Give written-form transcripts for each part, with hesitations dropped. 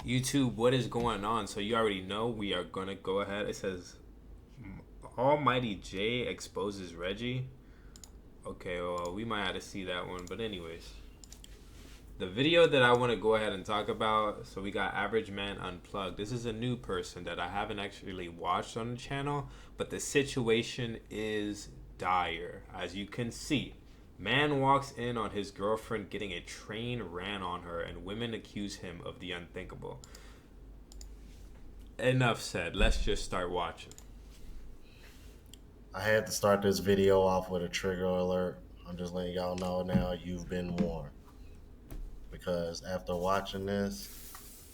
YouTube, what is going on? So you already know we are gonna go ahead. It says Almighty J exposes Reggie. Okay, well, we might have to see that one, but anyways, the video that I want to go ahead and talk about. So we got Average Man Unplugged. This is a new person that I haven't actually watched on the channel, but the situation is dire, as you can see. Man walks in on his girlfriend getting a train ran on her, and women accuse him of the unthinkable. Enough said. Let's just start watching. I had to start this video off with a trigger alert. I'm just letting y'all know now you've been warned. Because after watching this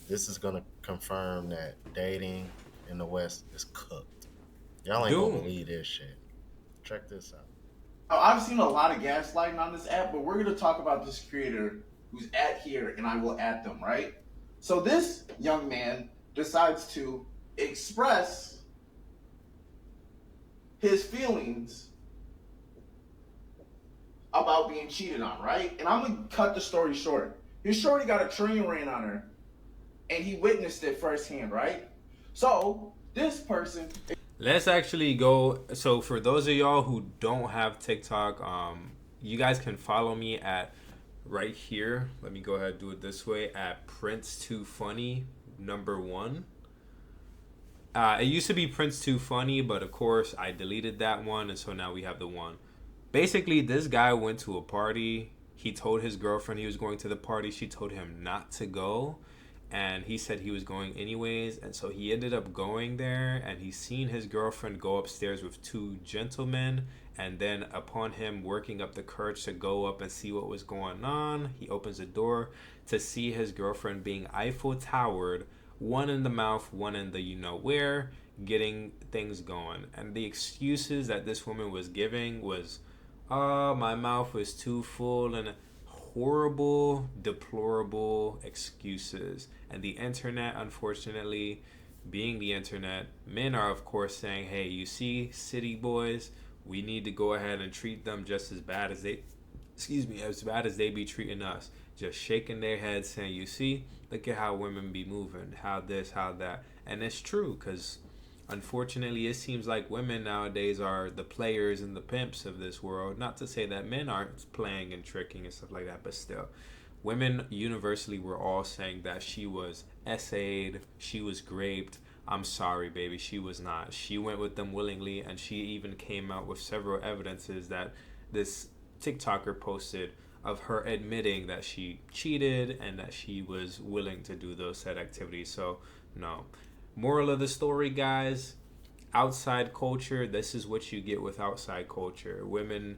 is going to confirm that dating in the West is cooked. Y'all ain't going to believe this shit. Check this out. I've seen a lot of gaslighting on this app, but we're going to talk about this creator who's at here, and I will add them, right? So this young man decides to express his feelings about being cheated on, right? And I'm going to cut the story short. His shorty got a train ran on her, and he witnessed it firsthand, right? So this person... Let's actually go. So for those of y'all who don't have TikTok, you guys can follow me at right here. Let me go ahead and do it this way at Prince2Funny #1. It used to be Prince2Funny, but of course I deleted that one, and so now we have the one. Basically, this guy went to a party. He told his girlfriend he was going to the party. She told him not to go. And he said he was going anyways, and so he ended up going there, and he seen his girlfriend go upstairs with two gentlemen, and then upon him working up the courage to go up and see what was going on, he opens the door to see his girlfriend being Eiffel Towered, one in the mouth, one in the you-know-where, getting things going. And the excuses that this woman was giving was, oh, my mouth was too full, and horrible, deplorable excuses. And the internet, unfortunately, being the internet, men are of course saying, hey, you see, city boys, we need to go ahead and treat them just as bad as they be treating us. Just shaking their heads saying, you see, look at how women be moving, how this, how that. And it's true, because unfortunately, it seems like women nowadays are the players and the pimps of this world. Not to say that men aren't playing and tricking and stuff like that, but still. Women universally were all saying that she was essayed, she was raped. I'm sorry, baby, she was not. She went with them willingly, and she even came out with several evidences that this TikToker posted of her admitting that she cheated and that she was willing to do those said activities. So, no. Moral of the story, guys, outside culture, this is what you get with outside culture. Women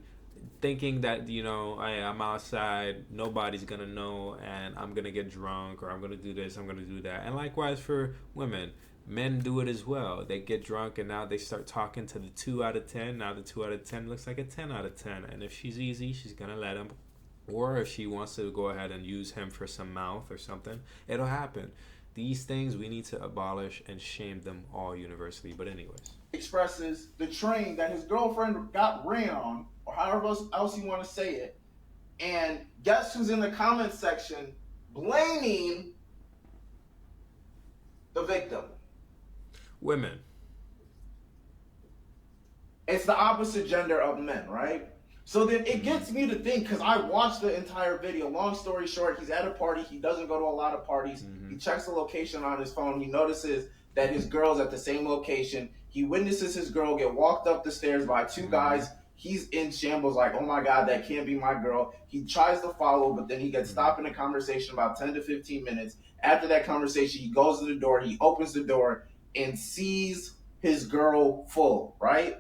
thinking that, hey, I'm outside, nobody's going to know, and I'm going to get drunk, or I'm going to do this, I'm going to do that. And likewise for women, men do it as well. They get drunk, and now they start talking to the 2 out of 10. Now the 2 out of 10 looks like a 10 out of 10. And if she's easy, she's going to let him. Or if she wants to go ahead and use him for some mouth or something, it'll happen. These things we need to abolish and shame them all universally. But anyways, expresses the train that his girlfriend got ran on, or however else you want to say it, and guess who's in the comment section blaming the victim? Women. It's the opposite gender of men, right? So then it gets me to think, because I watched the entire video. Long story short, he's at a party. He doesn't go to a lot of parties. He checks the location on his phone. He notices that his girl's at the same location. He witnesses his girl get walked up the stairs by two guys. He's in shambles, like, oh my God, that can't be my girl. He tries to follow, but then he gets stopped in a conversation about 10 to 15 minutes. After that conversation, he goes to the door. He opens the door and sees his girl full, right?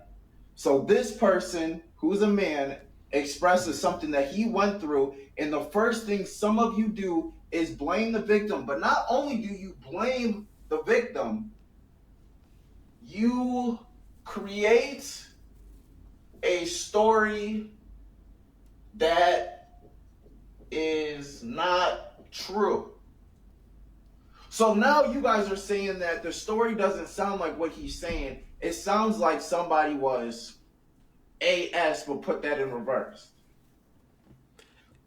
So this person, who's a man, expresses something that he went through, and the first thing some of you do is blame the victim. But not only do you blame the victim, you create a story that is not true. So now you guys are saying that the story doesn't sound like what he's saying. It sounds like somebody was AS, but put that in reverse.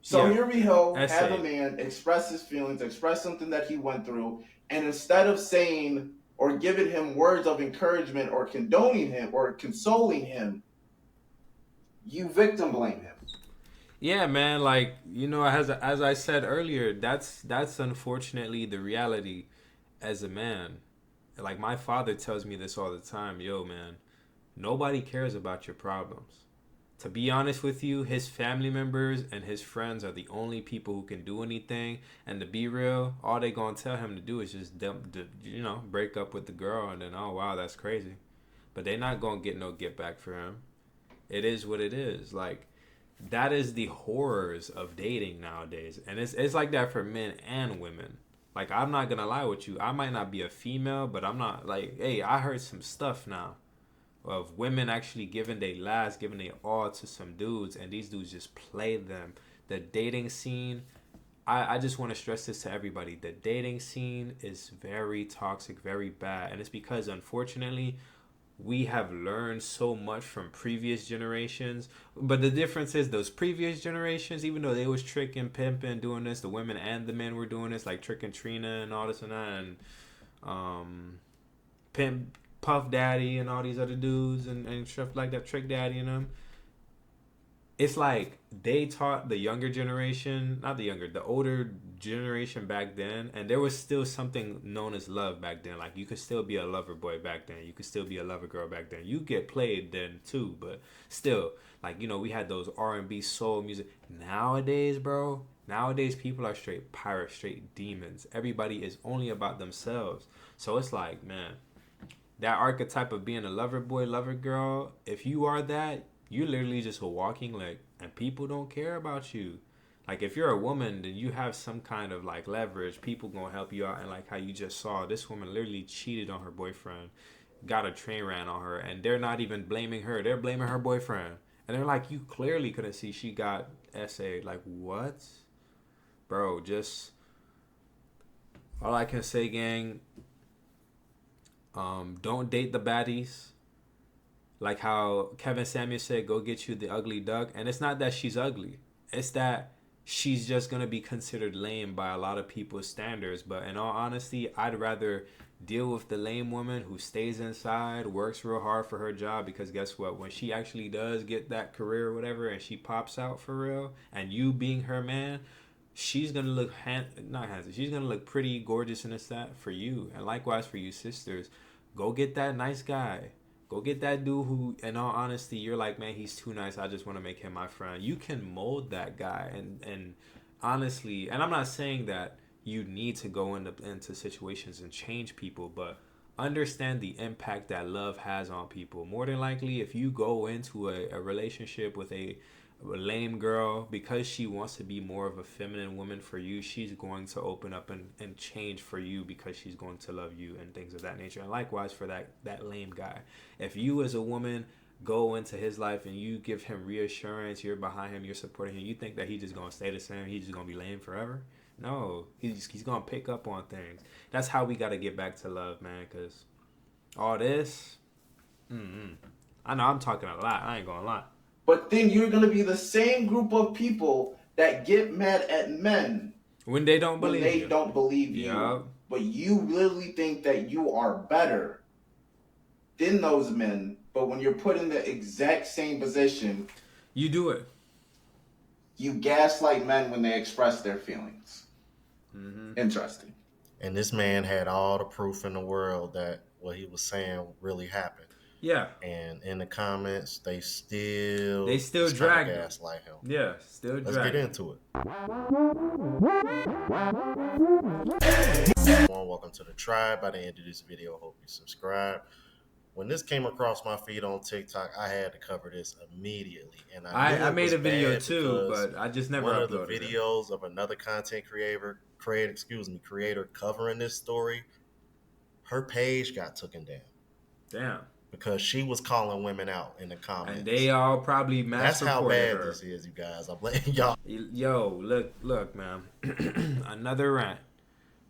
So Yeah. here we go, have Essay. a man express his feelings, express something that he went through, and instead of saying or giving him words of encouragement or condoning him or consoling him, you victim blame him. Yeah, man. Like, you know, as I said earlier, that's unfortunately the reality as a man. Like, my father tells me this all the time. Yo, man, nobody cares about your problems. To be honest with you, his family members and his friends are the only people who can do anything. And to be real, all they gonna tell him to do is just break up with the girl, and then, oh wow, that's crazy. But they're not gonna get no get back for him. It is what it is. Like, that is the horrors of dating nowadays, and it's like that for men and women. Like, I'm not gonna lie with you, I might not be a female, but I'm not like, hey, I heard some stuff now of women actually giving their all to some dudes, and these dudes just play them. The dating scene, I just want to stress this to everybody. The dating scene is very toxic, very bad, and it's because, unfortunately, we have learned so much from previous generations. But the difference is, those previous generations, even though they was tricking, pimping, doing this, the women and the men were doing this, like tricking Trina and all this and that, and pimp Puff Daddy and all these other dudes, and stuff like that, Trick Daddy and them. It's like they taught the younger generation, not the younger, the older generation back then, and there was still something known as love back then. Like, you could still be a lover boy back then. You could still be a lover girl back then. You get played then too, but still, like, you know, we had those R&B soul music. Nowadays, bro, nowadays people are straight pirates, straight demons. Everybody is only about themselves. So it's like, man, that archetype of being a lover boy, lover girl, if you are that, you're literally just a walking lick, and people don't care about you. Like, if you're a woman, then you have some kind of like leverage. People gonna help you out, and like how you just saw, this woman literally cheated on her boyfriend, got a train ran on her, and they're not even blaming her. They're blaming her boyfriend, and they're like, you clearly couldn't see she got SA. Like, what, bro? Just all I can say, gang. Don't date the baddies. Like how Kevin Samuel said, go get you the ugly duck. And it's not that she's ugly. It's that she's just going to be considered lame by a lot of people's standards. But in all honesty, I'd rather deal with the lame woman who stays inside, works real hard for her job. Because guess what? When she actually does get that career or whatever, and she pops out for real, and you being her man, she's going to look, not handsome, she's going to look pretty gorgeous in a set for you. And likewise for you sisters. Go get that nice guy. Go get that dude who, in all honesty, you're like, man, he's too nice. I just want to make him my friend. You can mold that guy. And honestly, and I'm not saying that you need to go into situations and change people, but understand the impact that love has on people. More than likely, if you go into a relationship with a lame girl, because she wants to be more of a feminine woman for you, she's going to open up and change for you, because she's going to love you and things of that nature. And likewise for that lame guy, if you as a woman go into his life and you give him reassurance, you're behind him, you're supporting him, you think that he's just going to stay the same, he's just going to be lame forever? No, he's going to pick up on things. That's how we got to get back to love, man, because all this, I know I'm talking a lot, I ain't gonna lie. But then you're going to be the same group of people that get mad at men when they don't believe you. Don't believe you. Yep. But you literally think that you are better than those men. But when you're put in the exact same position, you do it. You gaslight men when they express their feelings. Interesting. And this man had all the proof in the world that what he was saying really happened. Yeah. And in the comments, they still drag gaslight him. Yeah, still drag. Let's get into it. Welcome to the tribe. By the end of this video, hope you subscribe. When this came across my feed on TikTok, I had to cover this immediately, and I made a video too, but I just never uploaded one of the videos of another content creator covering this story. Her page got taken down. Damn. Because she was calling women out in the comments. And they all probably mass That's how bad her. this is, you guys. I'm letting y'all. Yo, look, man. Another rant.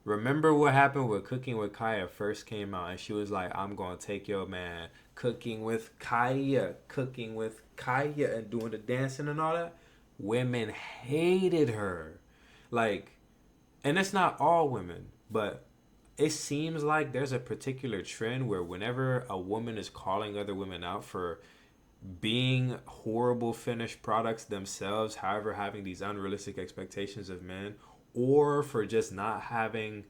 Remember what happened with Cooking with Kaya first came out, and she was like, I'm going to take your man. Cooking with Kaya, and doing the dancing and all that. women hated her. Like, and it's not all women, but it seems like there's a particular trend where whenever a woman is calling other women out for being horrible finished products themselves, however, having these unrealistic expectations of men, or for just not having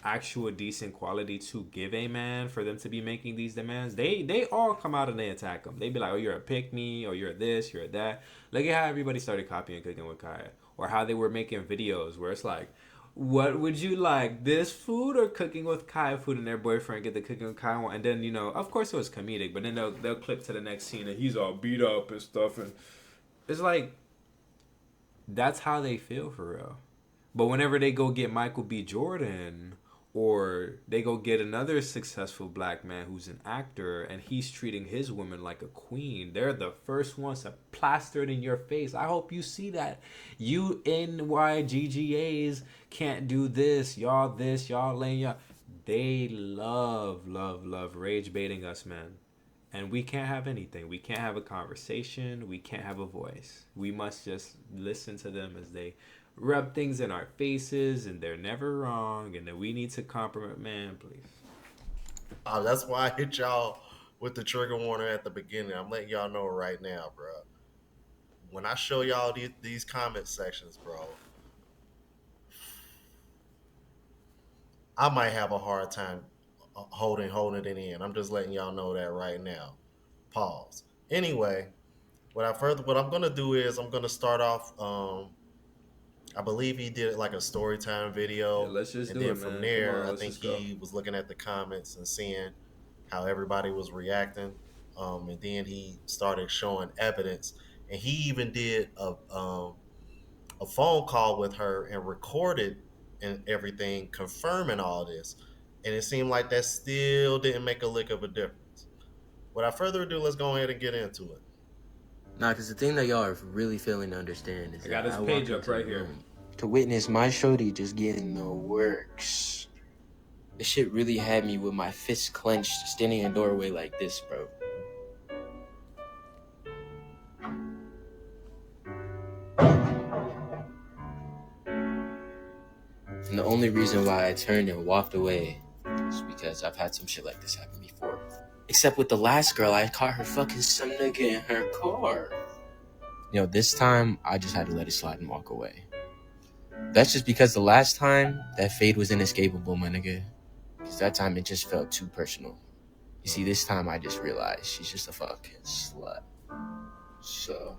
actual decent quality to give a man for them to be making these demands, they all come out and they attack them. They be like, oh, you're a pick me, or you're this, you're that. Look at how everybody started copying Cooking with Kaya, or how they were making videos where it's like, what would you like, this food or Cooking with Kaya food, and their boyfriend get the Cooking with Kaya one, and then of course it was comedic, but then they'll clip to the next scene and he's all beat up and stuff, and it's like, that's how they feel for real. But whenever they go get Michael B. Jordan, or they go get another successful black man who's an actor and he's treating his woman like a queen, they're the first ones to plaster it in your face. I hope you see that. You NYGGAs can't do this, y'all laying y'all. They love rage baiting us, man. And we can't have anything. We can't have a conversation. We can't have a voice. We must just listen to them as they rub things in our faces, and they're never wrong, and then we need to compromise. Man, please. That's why I hit y'all with the trigger warning at the beginning. I'm letting y'all know right now, bro. When I show y'all these comment sections, bro, I might have a hard time holding it in. I'm just letting y'all know that right now. Pause. Anyway, what I'm gonna do is I'm gonna start off. I believe he did like a story time video. Yeah, let's just and do then it, from man. there, Come on, I think he was looking at the comments and seeing how everybody was reacting. And then he started showing evidence. And he even did a phone call with her and recorded and everything, confirming all this. And it seemed like that still didn't make a lick of a difference. Without further ado, let's go ahead and get into it. Nah, because the thing that y'all are really failing to understand is I got that his I page walked up into right the here. room to witness my shorty just getting the works. This shit really had me with my fists clenched, standing in a doorway like this, bro. And the only reason why I turned and walked away is because I've had some shit like this happen before. Except with the last girl, I caught her fucking some nigga in her car. This time, I just had to let it slide and walk away. That's just because the last time, that fade was inescapable, my nigga. Because that time, it just felt too personal. You see, this time, I just realized she's just a fucking slut. So,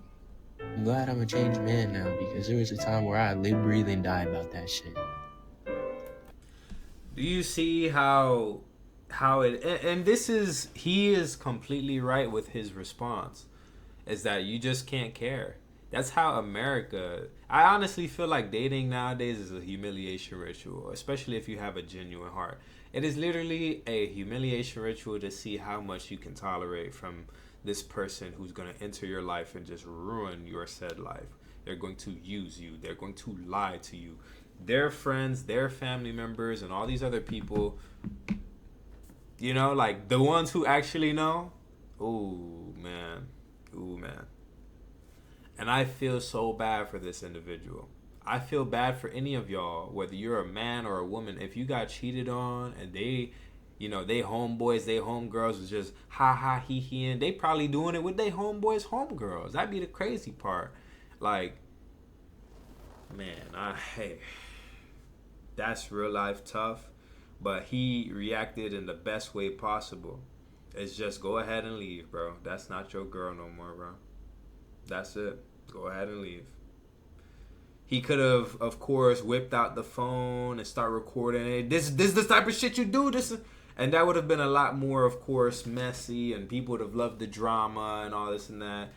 I'm glad I'm a changed man now, because there was a time where I lived, breathed, and died about that shit. Do you see how it, and this is, he is completely right with his response, is that you just can't care. That's how America, I honestly feel like dating nowadays is a humiliation ritual, especially if you have a genuine heart. It is literally a humiliation ritual to see how much you can tolerate from this person who's going to enter your life and just ruin your said life. They're going to use you. They're going to lie to you. Their friends, their family members, and all these other people, like the ones who actually know. Ooh, man. And I feel so bad for this individual. I feel bad for any of y'all, whether you're a man or a woman, if you got cheated on and they homeboys, they homegirls was just ha ha he he, and they probably doing it with they homeboys, homegirls. That'd be the crazy part. Like, man, hey, that's real life tough, but he reacted in the best way possible. It's just go ahead and leave, bro. That's not your girl no more, bro. That's it. Go ahead and leave. He could have, of course, whipped out the phone and start recording it. This is the type of shit you do. And that would have been a lot more, of course, messy, and people would have loved the drama and all this and that.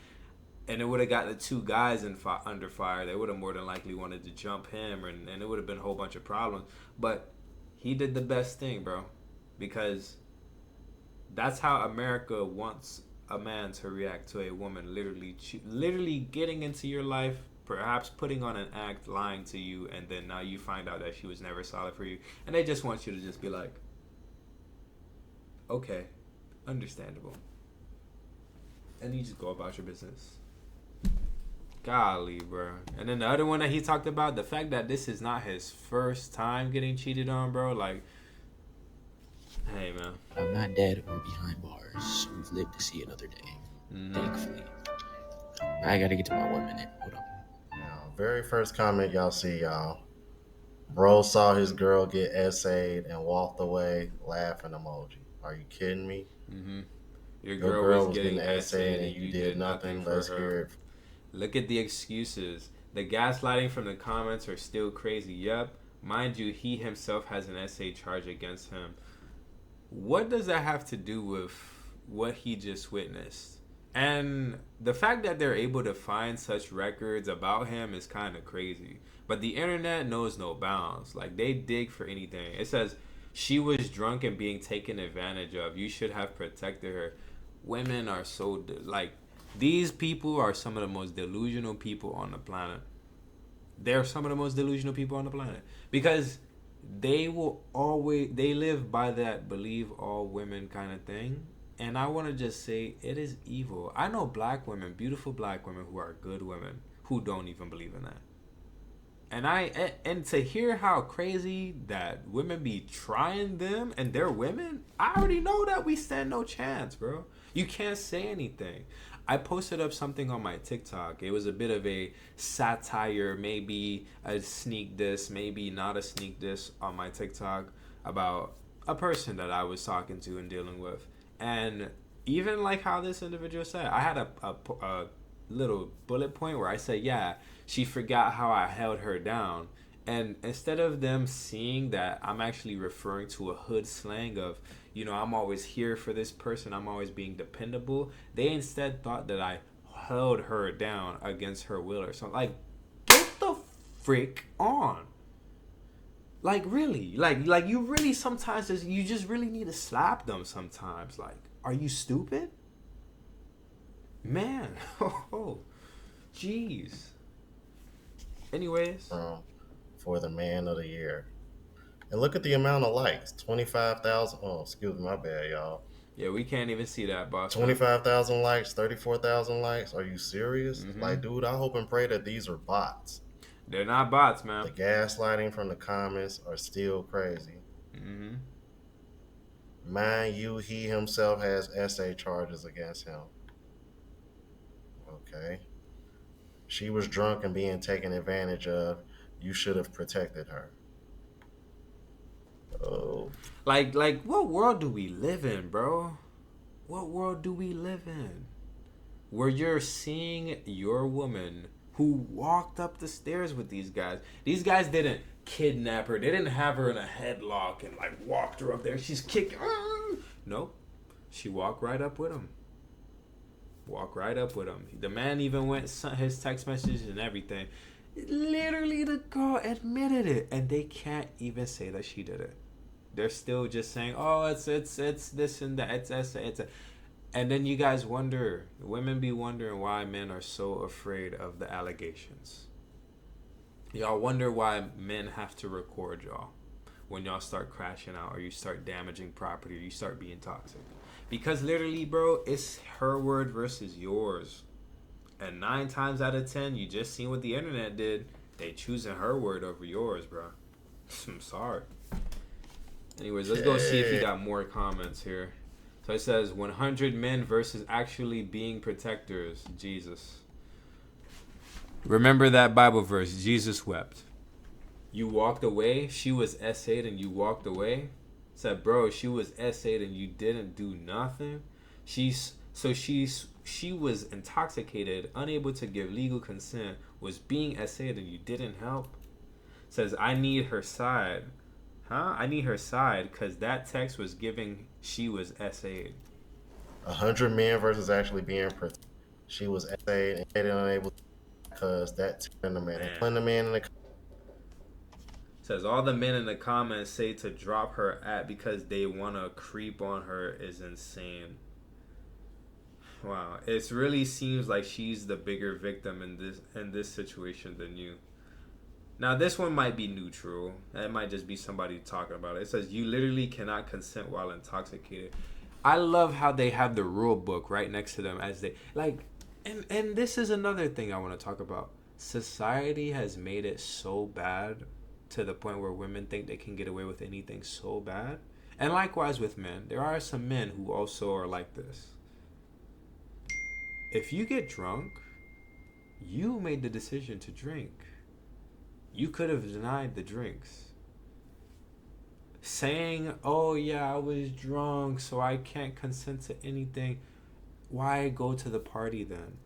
And it would have got the two guys under fire. They would have more than likely wanted to jump him, and it would have been a whole bunch of problems. But he did the best thing, bro, because that's how America wants a man to react to a woman literally getting into your life, perhaps putting on an act, lying to you, and then now you find out that she was never solid for you, and they just want you to just be like, okay, understandable, and you just go about your business. Golly, bro. And then the other one that he talked about, the fact that this is not his first time getting cheated on, bro. Like, hey, man. I'm not dead or behind bars. We've lived to see another day. Thankfully. I gotta get to my 1 minute. Hold on. Now, very first comment y'all see, y'all. Bro saw his girl get essayed and walked away, laughing emoji. Are you kidding me? Your Your girl was getting essayed and you did nothing for Let's her. hear it. Look at the excuses. The gaslighting from the comments are still crazy. Yep. Mind you, he himself has an essay charge against him. What does that have to do with what he just witnessed? And the fact that they're able to find such records about him is kind of crazy. But the internet knows no bounds. Like, they dig for anything. It says, she was drunk and being taken advantage of. You should have protected her. Women are so, like, these people are some of the most delusional people on the planet. They're some of the most delusional people on the planet. Because they live by that believe all women kind of thing. And I want to just say, it is evil. I know black women, beautiful black women who are good women, who don't even believe in that. And to hear how crazy that women be trying them and they're women, I already know that we stand no chance, bro. You can't say anything. I posted up something on my TikTok. It was a bit of a satire, maybe a sneak diss, maybe not a sneak diss on my TikTok about a person that I was talking to and dealing with. And even like how this individual said, I had a little bullet point where I said, yeah, she forgot how I held her down. And instead of them seeing that I'm actually referring to a hood slang of, you know, I'm always here for this person, I'm always being dependable, they instead thought that I held her down against her will or something. Like, get the frick on. Like, really. Like you really sometimes, you just really need to slap them sometimes. Like, are you stupid? Man. Oh, jeez. Anyways. For the man of the year. And look at the amount of likes. 25,000. Oh, excuse me, my bad, y'all. Yeah, we can't even see that, boss. 25,000 likes, 34,000 likes. Are you serious? Mm-hmm. Like, dude, I hope and pray that these are bots. They're not bots, man. The gaslighting from the comments are still crazy. Mm-hmm. Mind you, he himself has essay charges against him. Okay. She was drunk and being taken advantage of. You should have protected her. Oh. Like, what world do we live in, bro? What world do we live in? Where you're seeing your woman who walked up the stairs with these guys. These guys didn't kidnap her. They didn't have her in a headlock and like walked her up there. She's kicking. Nope. She walked right up with him. Walk right up with him. The man even went his text messages and everything. Literally, the girl admitted it, and they can't even say that she did it. They're still just saying, "Oh, it's this and that. It's." And then you guys wonder, women be wondering why men are so afraid of the allegations. Y'all wonder why men have to record y'all when y'all start crashing out or you start damaging property or you start being toxic. Because literally, bro, it's her word versus yours. And 9 times out of 10, you just seen what the internet did. They choosing her word over yours, bro. I'm sorry. Anyways, let's go see if you got more comments here. So it says 100 men versus actually being protectors. Jesus. Remember that Bible verse. Jesus wept. You walked away. She was essayed and you walked away. Said, bro, she was essayed and you didn't do nothing. She was intoxicated, unable to give legal consent, was being essayed and you didn't help. Says, I need her side. Huh? I need her side because that text was giving she was essayed. 100 men versus actually being protected. She was essayed and they didn't unable because that turned the man in the Says all the men in the comments say to drop her at because they want to creep on her is insane. Wow, it really seems like she's the bigger victim in this situation than you. Now this one might be neutral. That might just be somebody talking about it. It says you literally cannot consent while intoxicated. I love how they have the rule book right next to them as they like. And this is another thing I want to talk about. Society has made it so bad to the point where women think they can get away with anything so bad. And likewise with men. There are some men who also are like this. If you get drunk, you made the decision to drink. You could have denied the drinks. Saying, oh yeah, I was drunk, so I can't consent to anything. Why go to the party then?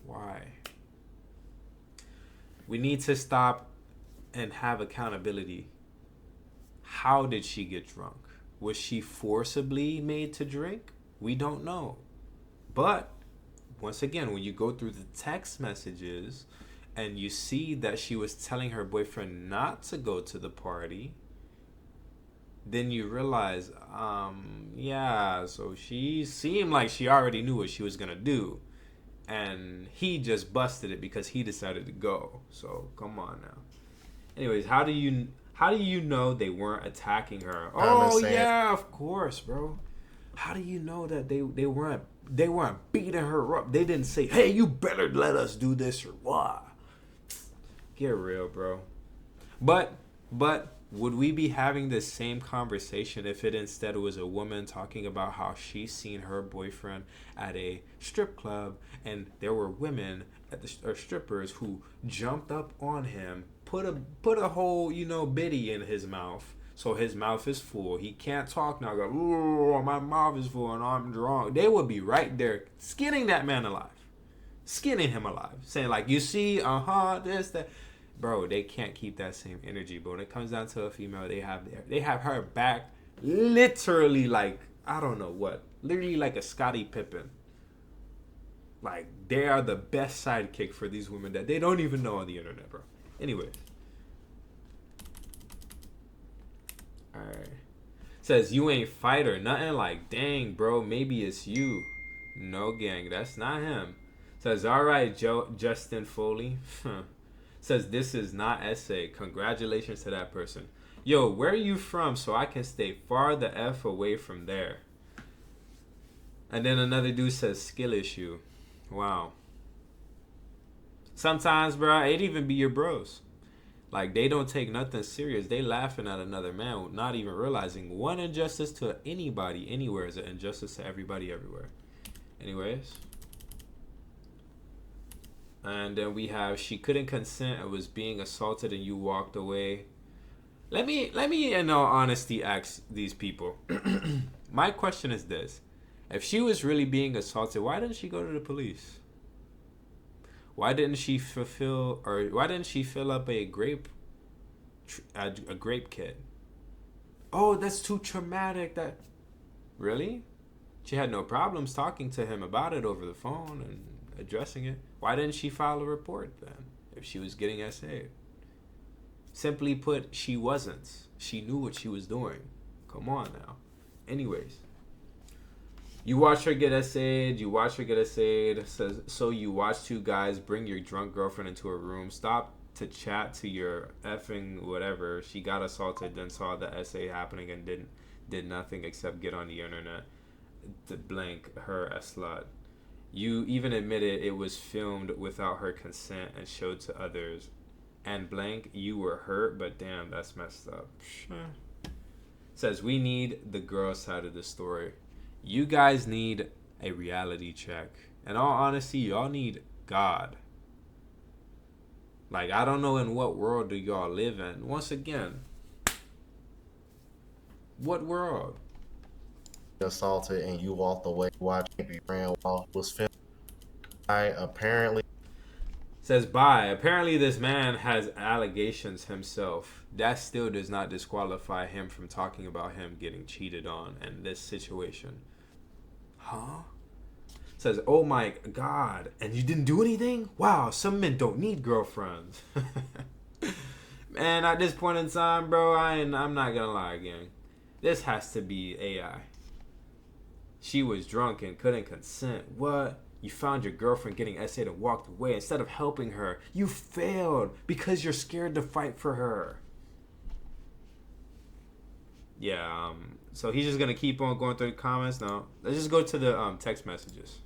Why? We need to stop and have accountability. How did she get drunk? Was she forcibly made to drink? We don't know. But once again, when you go through the text messages and you see that she was telling her boyfriend not to go to the party, then you realize, yeah, so she seemed like she already knew what she was gonna do, and he just busted it because he decided to go. So come on now. Anyways, how do you know they weren't attacking her? Oh yeah, of course, bro. How do you know that they weren't beating her up? They didn't say, hey, you better let us do this or what? Get real, bro. But would we be having the same conversation if it instead was a woman talking about how she's seen her boyfriend at a strip club and there were women at or strippers who jumped up on him, put a whole, bitty in his mouth, so his mouth is full. He can't talk now. Go, oh, my mouth is full and I'm drunk. They would be right there skinning that man alive. Skinning him alive. Saying like, you see, this, that. Bro, they can't keep that same energy. But when it comes down to a female, they have her back literally like, I don't know what. Literally like a Scottie Pippen. Like, they are the best sidekick for these women that they don't even know on the internet, bro. Anyways. Alright. Says, you ain't fight or nothing. Like, dang, bro, maybe it's you. No, gang, that's not him. Says, alright, Justin Foley. Says, this is not essay. Congratulations to that person. Yo, where are you from so I can stay far the F away from there? And then another dude says, skill issue. Wow. Sometimes, bro, it even be your bros. Like, they don't take nothing serious. They laughing at another man, not even realizing one injustice to anybody anywhere is an injustice to everybody everywhere. Anyways. And then we have, she couldn't consent and was being assaulted and you walked away. Let me in all honesty ask these people. My question is this. If she was really being assaulted, why didn't she go to the police? Why didn't she fill up a grape kit? Oh, that's too traumatic. That really? She had no problems talking to him about it over the phone and addressing it. Why didn't she file a report then if she was getting SA'd? Simply put, she wasn't. She knew what she was doing. Come on now. Anyways. You watch her get SA'd. So you watch two guys bring your drunk girlfriend into a room. Stop to chat to your effing whatever. She got assaulted, then saw the SA happening and did nothing except get on the internet to blank her a slut. You even admitted it was filmed without her consent and showed to others. And blank, you were hurt, but damn, that's messed up. Says, we need the girl side of the story. You guys need a reality check. In all honesty, y'all need God. Like, I don't know in what world do y'all live in. Once again, what world? Assaulted and you walked away watching be ran while was filmed. Apparently says bye. Apparently this man has allegations himself. That still does not disqualify him from talking about him getting cheated on and this situation. Huh? Says, oh my God, and you didn't do anything? Wow, some men don't need girlfriends. Man, at this point in time, bro, I'm not gonna lie again. This has to be AI. She was drunk and couldn't consent. What? You found your girlfriend getting SA'd and walked away. Instead of helping her, you failed because you're scared to fight for her. Yeah, so he's just going to keep on going through the comments. No, let's just go to the text messages.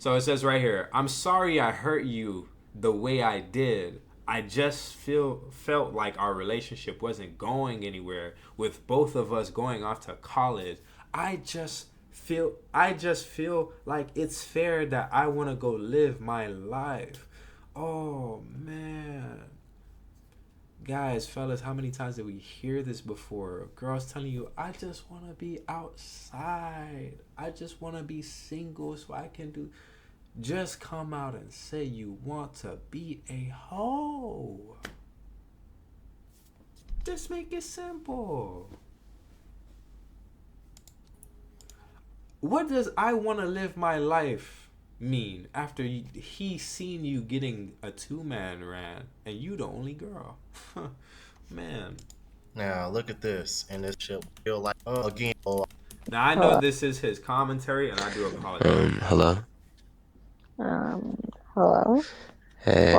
So it says right here, I'm sorry I hurt you the way I did. I just felt like our relationship wasn't going anywhere with both of us going off to college. I just feel like it's fair that I want to go live my life. Oh man. Guys, fellas, how many times did we hear this before? Girls telling you, I just want to be outside. I just want to be single so I can do. Just come out and say you want to be a hoe. Just make it simple. What does I want to live my life mean after he seen you getting a two-man ran and you the only girl? Man. Now look at this, and this shit feel like again. Now I know this is his commentary, and I do apologize. Hello. Hello? Hey.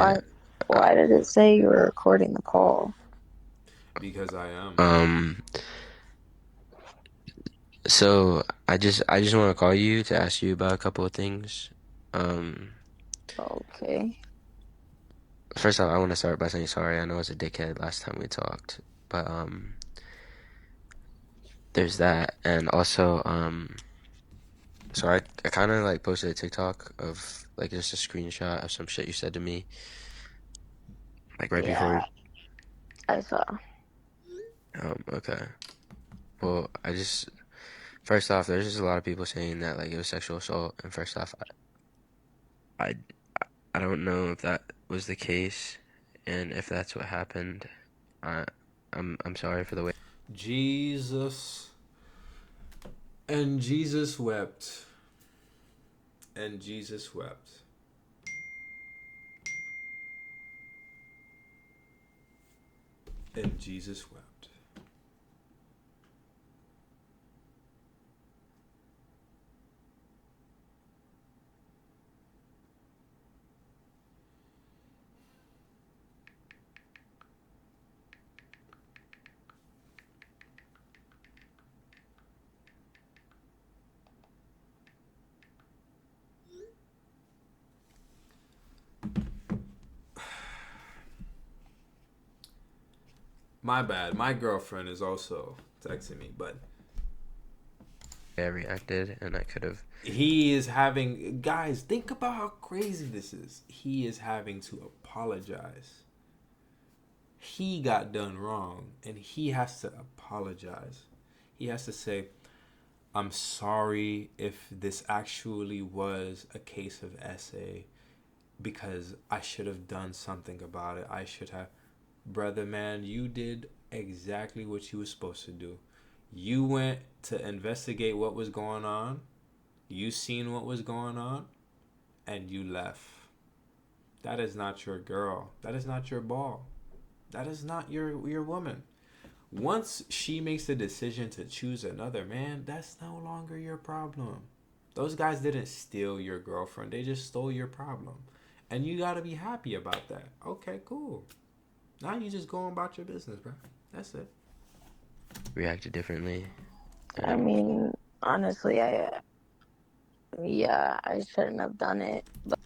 Why did it say you were recording the call? Because I am. So I just want to call you to ask you about a couple of things. Okay. First off, I want to start by saying sorry. I know I was a dickhead last time we talked, but there's that, and also so I kind of like posted a TikTok of like just a screenshot of some shit you said to me, like right before. I saw. Okay. Well, first off, there's just a lot of people saying that like it was sexual assault, and first off, I I don't know if that was the case, and if that's what happened, I'm sorry for the way. Jesus. And Jesus wept. And Jesus wept. And Jesus wept. My bad. My girlfriend is also texting me, but I reacted, and I could have. he is having. Guys, think about how crazy this is. He is having to apologize. He got done wrong, and he has to apologize. He has to say, I'm sorry if this actually was a case of SA because I should have done something about it. I should have. Brother, man, you did exactly what you were supposed to do. You went to investigate what was going on. You seen what was going on, and you left. That is not your girl. That is not your ball. That is not your woman. Once she makes the decision to choose another man, that's no longer your problem. Those guys didn't steal your girlfriend. They just stole your problem. And you got to be happy about that. Okay, cool. Now you just go about your business, bro. That's it. Reacted differently. I mean, honestly, I shouldn't have done it. But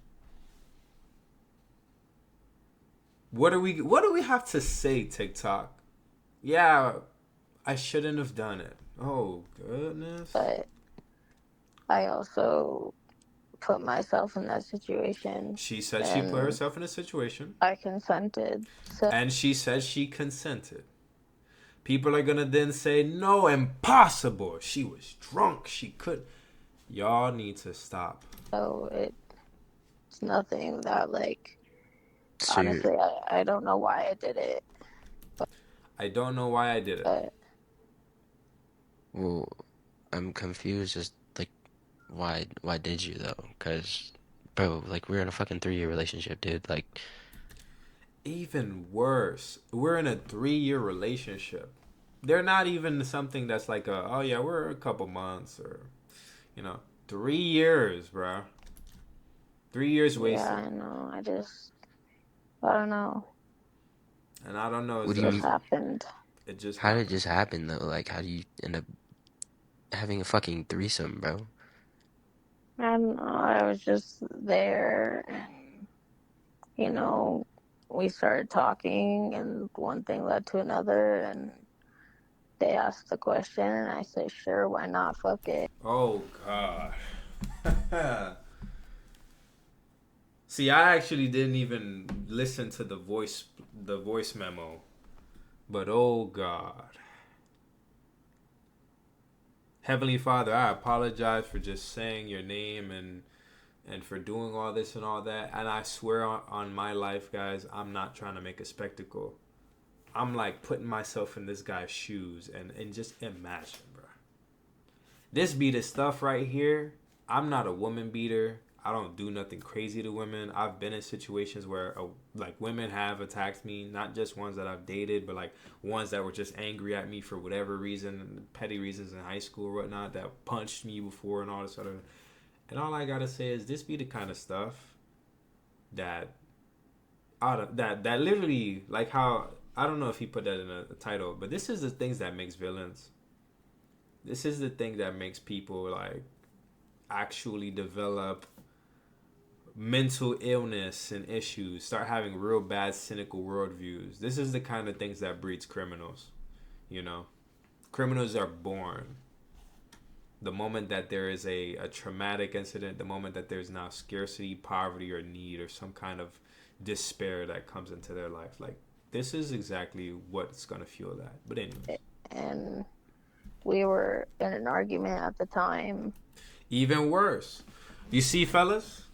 What do we have to say, TikTok? Yeah, I shouldn't have done it. Oh goodness. I also put myself in that situation. She said she put herself in a situation. I consented. So And she said she consented. People are gonna then say, no, impossible. She was drunk. She could. Y'all need to stop. it's nothing that like. So honestly, I don't know why I did it. I don't know why I did it. well, I'm confused. Just like, why did you though? Because, bro, like we're in a fucking 3-year relationship, dude. Like, Even worse, we're in a 3-year relationship. They're not even something that's like oh yeah, we're a couple months or, 3 years, bro. 3 years wasted. Yeah, I know. I don't know. And I don't know. what do you mean? Happened. It just How did happened. it just happen though? Like, how do you end up having a fucking threesome, bro? I don't know. I was just there, and you know, we started talking, and one thing led to another, and they asked the question, and I said, sure, why not? Fuck it. Oh god. See, I actually didn't even listen to the voice memo. But oh god. Heavenly Father, I apologize for just saying your name and for doing all this and all that. And I swear on my life, guys, I'm not trying to make a spectacle. I'm like putting myself in this guy's shoes and just imagine, bro. This be the stuff right here. I'm not a woman beater. I don't do nothing crazy to women. I've been in situations where like women have attacked me, not just ones that I've dated, but like ones that were just angry at me for whatever reason, petty reasons in high school or whatnot, that punched me before and all this other. And all I gotta say is this be the kind of stuff that that literally, like how, I don't know if he put that in a title, but this is the things that makes villains. This is the thing that makes people like actually develop mental illness and issues, start having real bad cynical worldviews. This is the kind of things that breeds criminals. You know, criminals are born the moment that there is a traumatic incident, the moment that there's now scarcity, poverty, or need, or some kind of despair that comes into their life. Like, this is exactly what's going to fuel that. But anyways. And we were in an argument at the time. Even worse. You see, fellas?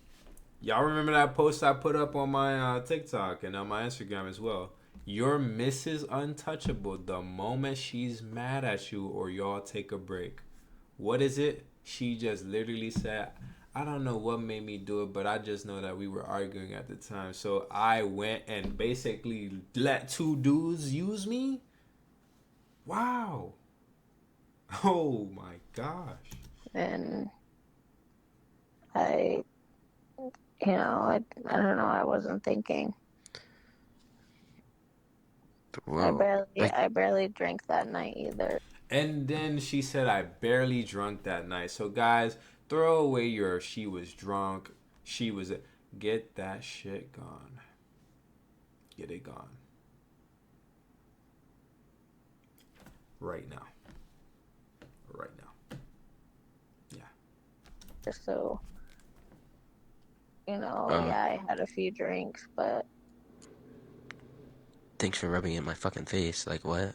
Y'all remember that post I put up on my TikTok and on my Instagram as well? Your Mrs. Untouchable the moment she's mad at you or y'all take a break. What is it? She just literally said, I don't know what made me do it, but I just know that we were arguing at the time. So I went and basically let two dudes use me? Wow. Oh my gosh. And I don't know, I wasn't thinking. Whoa. I barely drank that night either. And then she said, I barely drunk that night. So guys, throw away your she was drunk. She was... Get that shit gone. Get it gone. Right now. Right now. Yeah. So, yeah, I had a few drinks, but... Thanks for rubbing it in my fucking face. Like, what?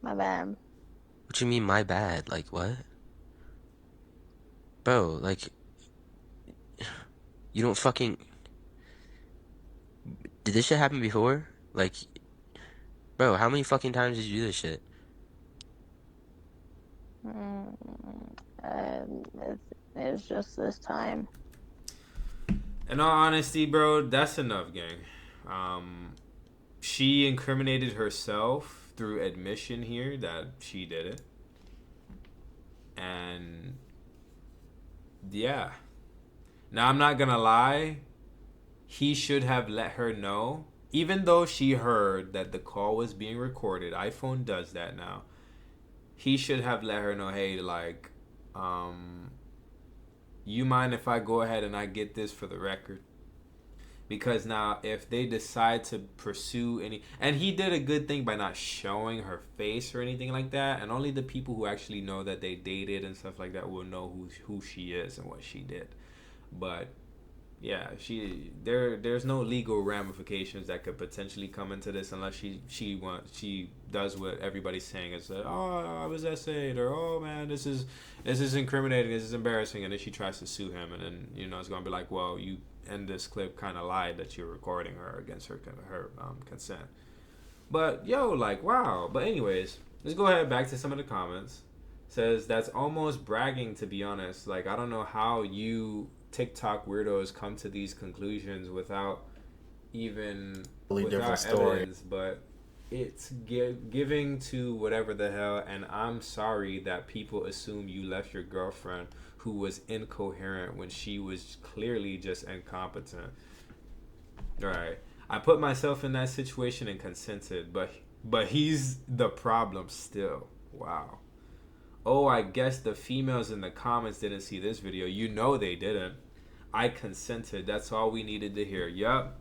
My bad. What you mean, my bad? Like, what? Bro, like... You don't fucking... Did this shit happen before? Like... Bro, how many fucking times did you do this shit? It's just this time. In all honesty, bro, that's enough, gang. She incriminated herself through admission here that she did it. And yeah. Now, I'm not gonna lie. He should have let her know. Even though she heard that the call was being recorded, iPhone does that now. He should have let her know, hey, like, you mind if I go ahead and I get this for the record? Because now if they decide to pursue any... And he did a good thing by not showing her face or anything like that. And only the people who actually know that they dated and stuff like that will know who she is and what she did. But yeah, there's no legal ramifications that could potentially come into this unless she does what everybody's saying is that, oh, I was essayed, or oh man, this is incriminating, this is embarrassing, and then she tries to sue him, and then it's gonna be like, well, you in this clip kind of lied that you're recording her against her consent. But yo, like, wow. But anyways, let's go ahead back to some of the comments. Says that's almost bragging, to be honest. Like, I don't know how you TikTok weirdos come to these conclusions without even without evidence, but it's giving to whatever the hell. And I'm sorry that people assume you left your girlfriend who was incoherent when she was clearly just incompetent. All right, I put myself in that situation and consented, but he's the problem still. Wow. Oh, I guess the females in the comments didn't see this video. You know they didn't. I consented. That's all we needed to hear. Yup.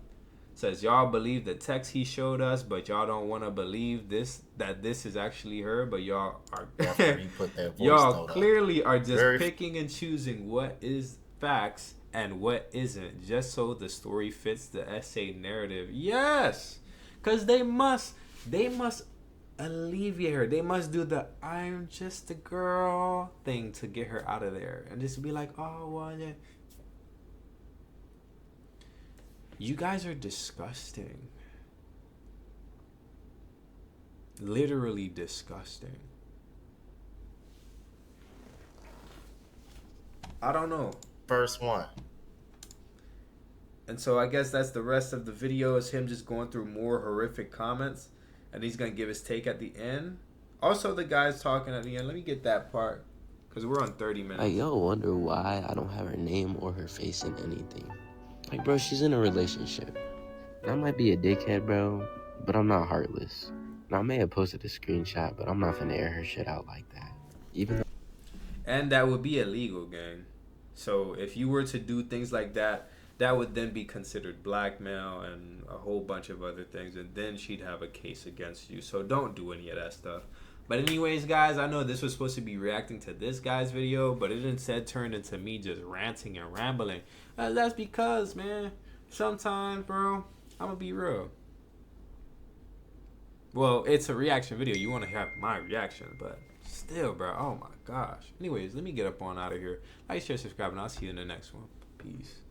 Says y'all believe the text he showed us, but y'all don't want to believe that this is actually her. But y'all are After he put that voice y'all note clearly are just Very- picking and choosing what is facts and what isn't, just so the story fits the essay narrative. Yes, because they must alleviate her. They must do the "I'm just a girl" thing to get her out of there, and just be like, "Oh well, yeah." You guys are disgusting. Literally disgusting. I don't know. First one. And so I guess that's the rest of the video, is him just going through more horrific comments. And he's going to give his take at the end. Also, the guy's talking at the end. Let me get that part, because we're on 30 minutes. Like, y'all wonder why I don't have her name or her face in anything. Like, bro, she's in a relationship. And I might be a dickhead, bro, but I'm not heartless. Now, I may have posted a screenshot, but I'm not finna air her shit out like that. Even though... And that would be illegal, gang. So if you were to do things like that, that would then be considered blackmail and a whole bunch of other things. And then she'd have a case against you. So don't do any of that stuff. But anyways, guys, I know this was supposed to be reacting to this guy's video, but it instead turned into me just ranting and rambling. That's because, man, sometimes, bro, I'm going to be real. Well, it's a reaction video. You want to have my reaction, but still, bro, oh my gosh. Anyways, let me get up on out of here. Like, share, subscribe, and I'll see you in the next one. Peace.